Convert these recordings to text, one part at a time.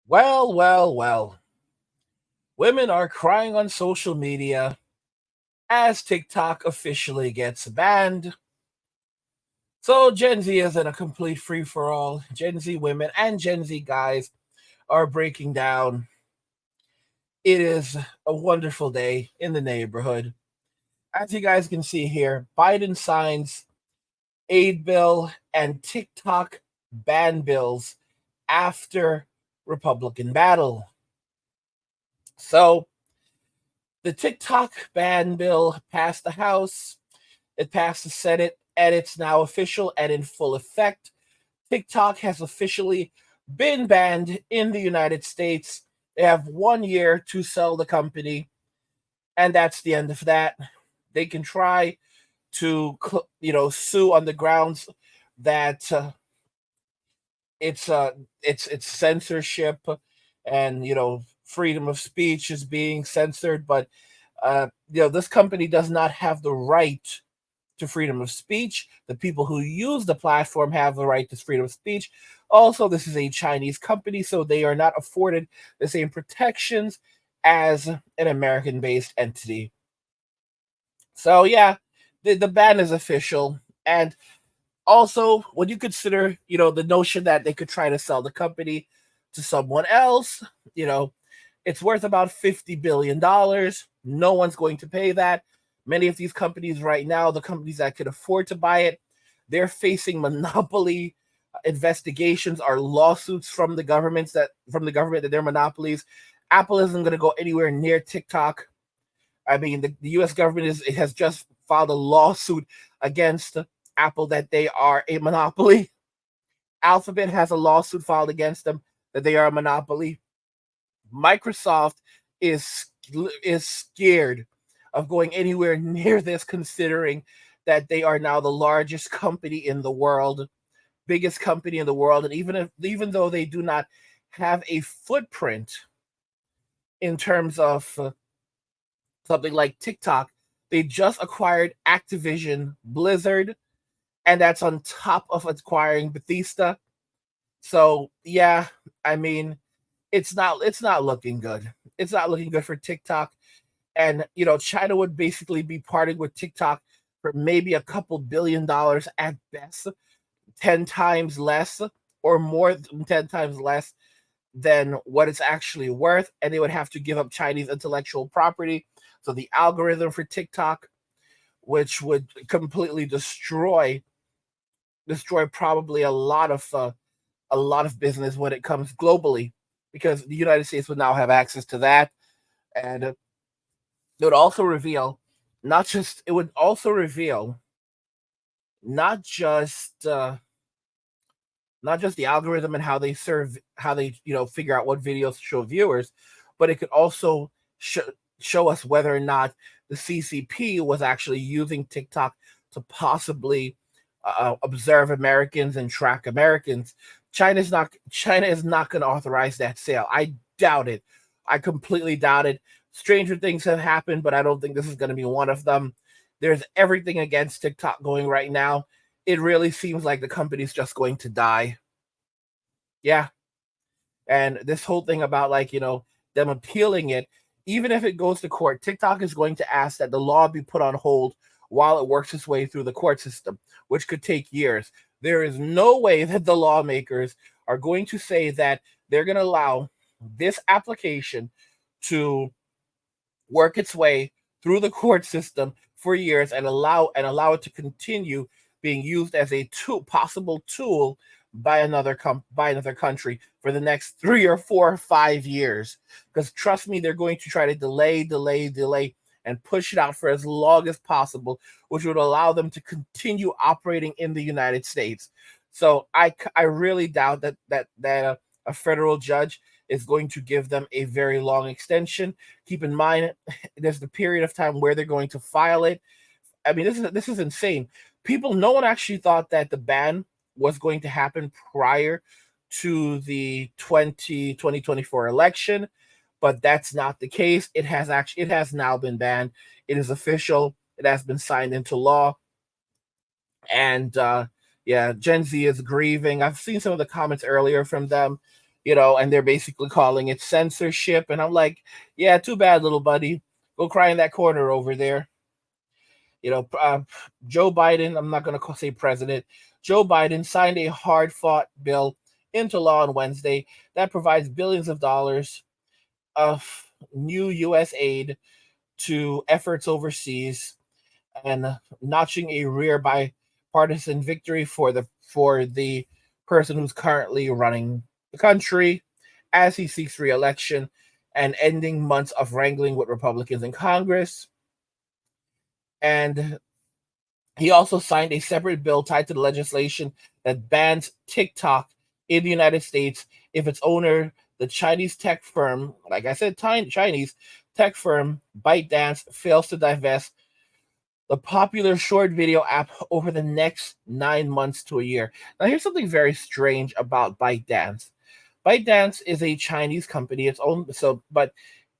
Well, well, well. Women are crying on social media as TikTok officially gets banned. So Gen Z is in a complete free for all. Gen Z women and Gen Z guys are breaking down. It is a wonderful day in the neighborhood. As you guys can see here, Biden signs aid bill and TikTok ban bills after Republican battle. So the TikTok ban bill passed the House, it passed the Senate, and it's now official and in full effect. TikTok has officially been banned in the United States. They have 1 year to sell the company, and that's the end of that. They can try to, sue on the grounds that it's censorship and freedom of speech is being censored, but this company does not have the right to freedom of speech. The people who use the platform have the right to freedom of speech. Also, this is a Chinese company, so they are not afforded the same protections as an American-based entity. So yeah, the ban is official. And also, when you consider, the notion that they could try to sell the company to someone else, it's worth about $50 billion. No one's going to pay that. Many of these companies right now, the companies that could afford to buy it, they're facing monopoly investigations or lawsuits from the government that they're monopolies. Apple isn't going to go anywhere near TikTok. I mean, the U.S. government has just filed a lawsuit against Apple that they are a monopoly. Alphabet has a lawsuit filed against them that they are a monopoly. Microsoft is scared of going anywhere near this, considering that they are now the largest company in the world, biggest company in the world, and even though they do not have a footprint in terms of something like TikTok, they just acquired Activision Blizzard, and that's on top of acquiring Bethesda. So yeah, I mean, it's not looking good. It's not looking good for TikTok. And China would basically be parting with TikTok for maybe a couple $1 billion at best, 10 times less or more than 10 times less than what it's actually worth, and they would have to give up Chinese intellectual property. So the algorithm for TikTok, which would completely destroy probably a lot of business when it comes globally, because the United States would now have access to that. And it would also reveal it would also reveal not just the algorithm and how they figure out what videos to show viewers, but it could also show us whether or not the CCP was actually using TikTok to possibly observe Americans and track Americans. China is not going to authorize that sale. I doubt it. I completely doubt it. Stranger things have happened, but I don't think this is going to be one of them. There's everything against TikTok going right now. It really seems like the company's just going to die. Yeah. And this whole thing about, like, them appealing it, even if it goes to court, TikTok is going to ask that the law be put on hold while it works its way through the court system, which could take years. There is no way that the lawmakers are going to say that they're going to allow this application to work its way through the court system for years and allow it to continue being used as a possible tool by another country for the next 3 or 4 or 5 years. Because trust me, they're going to try to delay, and push it out for as long as possible, which would allow them to continue operating in the United States. So I really doubt that a federal judge is going to give them a very long extension. Keep in mind, there's the period of time where they're going to file it. I mean, this is insane. No one actually thought that the ban was going to happen prior to the 2024 election, but that's not the case. It has now been banned. It is official. It has been signed into law. And yeah, Gen Z is grieving. I've seen some of the comments earlier from them. and they're basically calling it censorship. And I'm like, yeah, too bad, little buddy. Go cry in that corner over there. You know, Joe Biden, I'm not going to say president, Joe Biden signed a hard fought bill into law on Wednesday that provides billions of dollars of new U.S. aid to efforts overseas, and notching a rare bipartisan victory for the person who's currently running the country as he seeks re-election, and ending months of wrangling with Republicans in Congress. And he also signed a separate bill tied to the legislation that bans TikTok in the United States if its owner, the Chinese tech firm, like I said, Chinese tech firm ByteDance, fails to divest the popular short video app over the next 9 months to a year. Now, here's something very strange about ByteDance. ByteDance is a Chinese company, its own. But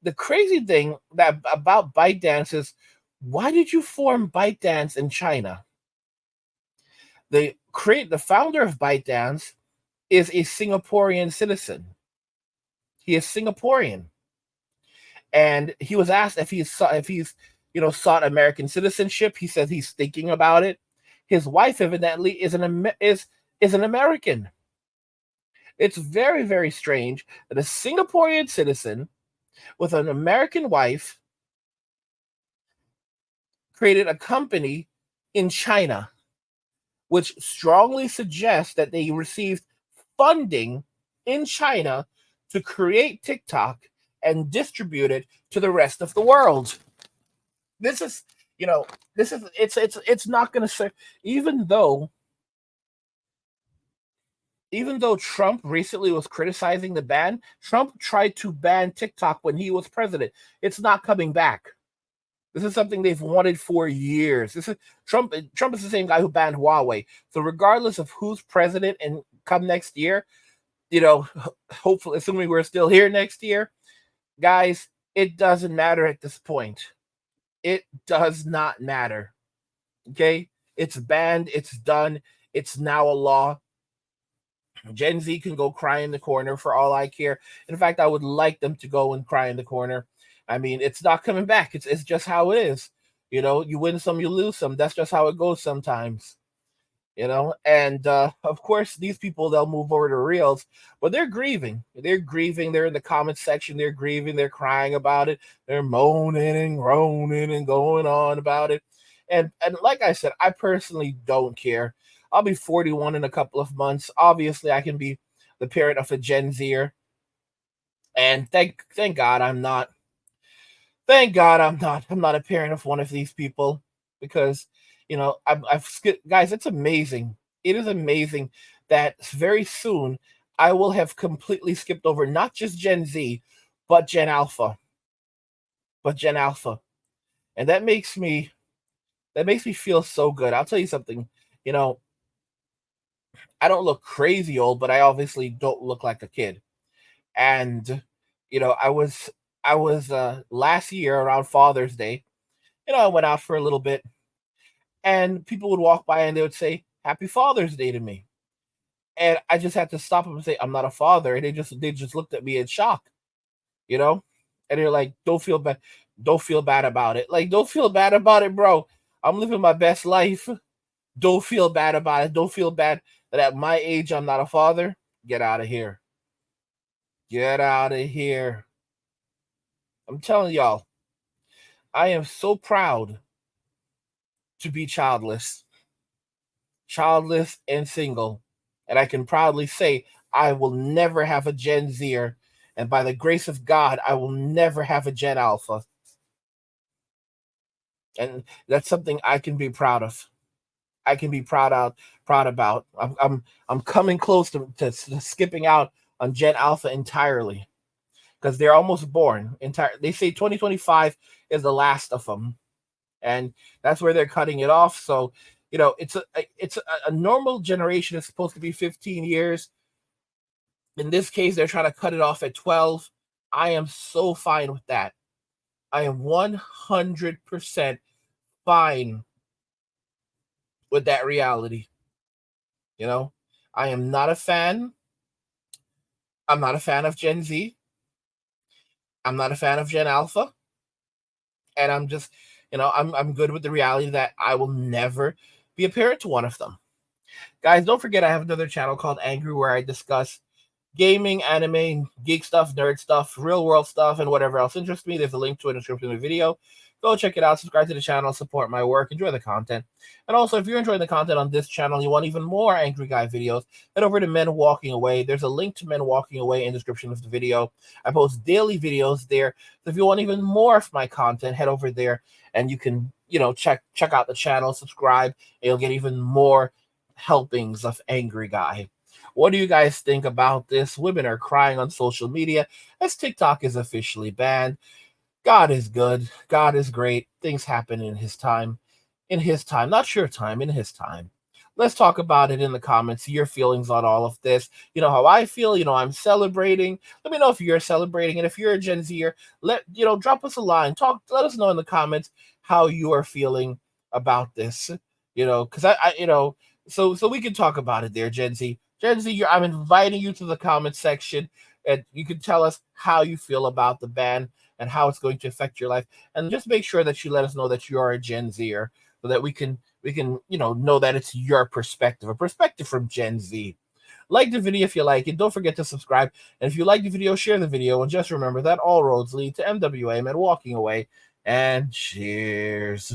the crazy thing that about ByteDance is, why did you form ByteDance in China? The founder of ByteDance is a Singaporean citizen. He is Singaporean, and he was asked if he's sought American citizenship. He says he's thinking about it. His wife evidently is an American. It's very, very strange that a Singaporean citizen with an American wife created a company in China, which strongly suggests that they received funding in China to create TikTok and distribute it to the rest of the world. This is, you know, it's not going to say, even though even though Trump recently was criticizing the ban, Trump tried to ban TikTok when he was president. It's not coming back. This is something they've wanted for years. This is Trump. Trump is the same guy who banned Huawei. So regardless of who's president and come next year, hopefully, assuming we're still here next year, guys, it doesn't matter at this point. It does not matter. Okay, it's banned. It's done. It's now a law. Gen Z can go cry in the corner for all I care. In fact, I would like them to go and cry in the corner. I mean, it's not coming back. It's just how it is. You win some, you lose some. That's just how it goes sometimes. And of course, these people, they'll move over to Reels, but they're grieving. They're grieving. They're in the comment section. They're grieving. They're crying about it. They're moaning and groaning and going on about it. And like I said, I personally don't care. I'll be 41 in a couple of months. Obviously, I can be the parent of a Gen Zer, and thank God I'm not. Thank God I'm not. I'm not a parent of one of these people, because I've skipped. Guys, it's amazing. It is amazing that very soon I will have completely skipped over not just Gen Z, but Gen Alpha. But Gen Alpha, and that makes me feel so good. I'll tell you something. You know, I don't look crazy old, but I obviously don't look like a kid. And I was last year around Father's Day. I went out for a little bit, and people would walk by and they would say Happy Father's Day to me. And I just had to stop them and say, I'm not a father. And they just looked at me in shock, you know? And they're like, don't feel bad. Don't feel bad about it. Like, don't feel bad about it, bro. I'm living my best life. Don't feel bad about it. Don't feel bad that at my age I'm not a father. Get out of here. Get out of here. I'm telling y'all, I am so proud to be childless and single. And I can proudly say I will never have a Gen Zer. And by the grace of God, I will never have a Gen Alpha. And that's something I can be proud of. I can be proud about. I'm coming close to skipping out on Gen Alpha entirely, because they're almost born. They say 2025 is the last of them, and that's where they're cutting it off. So it's a normal generation is supposed to be 15 years. In this case, they're trying to cut it off at 12. I am so fine with that. I am 100% fine with that reality. You know, I am not a fan I'm not a fan of Gen Z. I'm not a fan of Gen Alpha. And I'm just, I'm good with the reality that I will never be a parent to one of them. Guys, don't forget I have another channel called Angry where I discuss gaming, anime, geek stuff, nerd stuff, real world stuff, and whatever else interests me. There's a link to it in the description of the video. Go check it out, subscribe to the channel, support my work, enjoy the content. And also, if you're enjoying the content on this channel, you want even more Angry Guy videos, head over to Men Walking Away. There's a link to Men Walking Away in the description of the video. I post daily videos there. So if you want even more of my content, head over there and you can, check out the channel, subscribe, and you'll get even more helpings of Angry Guy. What do you guys think about this? Women are crying on social media as TikTok is officially banned. God is good. God is great. Things happen in his time. In his time. Not your time, in his time. Let's talk about it in the comments. Your feelings on all of this. You know how I feel. I'm celebrating. Let me know if you're celebrating. And if you're a Gen Zer, drop us a line. Let us know in the comments how you are feeling about this. Because so we can talk about it there, Gen Z. Gen Z, I'm inviting you to the comment section, and you can tell us how you feel about the ban and how it's going to affect your life. And just make sure that you let us know that you are a Gen Zer, so that we can know that it's your perspective, a perspective from Gen Z. Like the video if you like it. Don't forget to subscribe. And if you like the video, share the video. And just remember that all roads lead to MWA and walking away. And cheers.